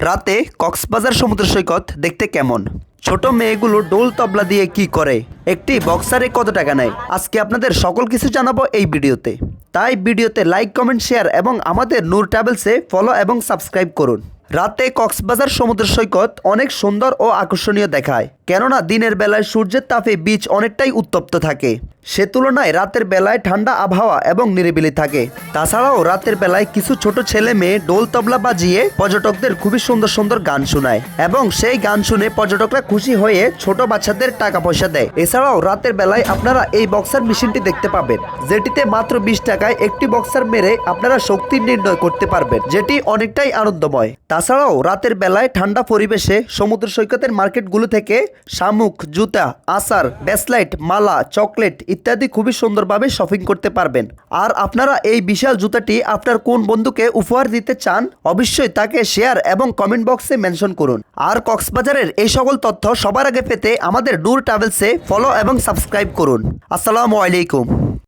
রাতে কক্সবাজার সমুদ্র সৈকত দেখতে কেমন? ছোট মেয়েগুলো ডোল তবলা দিয়ে কি করে? একটি বক্সারে কত টাকা নেয়? আজকে আপনাদের সকল কিছু জানাবো এই ভিডিওতে। তাই ভিডিওতে লাইক, কমেন্ট, শেয়ার এবং আমাদের নূর ট্রাভেলসে ফলো এবং সাবস্ক্রাইব করুন। রাতে কক্সবাজার সমুদ্র সৈকত অনেক সুন্দর ও আকর্ষণীয় দেখায়, কেননা দিনের বেলায় সূর্যের তাপে বিচ অনেকটাই উত্তপ্ত থাকে। সে তুলনায় রাতের বেলায় ঠান্ডা আবহাওয়া এবং নিরিবিলি থাকে। তাছাড়াও রাতের বেলায় কিছু ছোট ছেলে মেয়ে ডোল তবলা বাজিয়ে পর্যটকদের খুবই সুন্দর সুন্দর গান শোনায় এবং সেই গান শুনে পর্যটকরা খুশি হয়ে ছোট বাচ্চাদের টাকা পয়সা দেয়। এছাড়াও রাতের বেলায় আপনারা এই বক্সার মেশিনটি দেখতে পাবেন, যেটিতে মাত্র 20 টাকায় একটি বক্সার মেরে আপনারা শক্তি নির্ণয় করতে পারবেন, যেটি অনেকটাই আনন্দময়। তাছাড়াও রাতের বেলায় ঠান্ডা পরিবেশে সমুদ্র সৈকতের মার্কেটগুলো থেকে শামুক, জুতা, আচার, ব্রেসলেট, মালা, চকলেট ইত্যাদি খুবই সুন্দরভাবে শপিং করতে পারবেন। আর আপনারা এই বিশাল জুতাটি আপনার কোন বন্ধুকে উপহার দিতে চান, অবশ্যই তাকে শেয়ার এবং কমেন্ট বক্সে মেনশন করুন। আর কক্সবাজারের এই সকল তথ্য সবার আগে পেতে আমাদের নূর ট্রাভেলসে ফলো এবং সাবস্ক্রাইব করুন। আসসালামু আলাইকুম।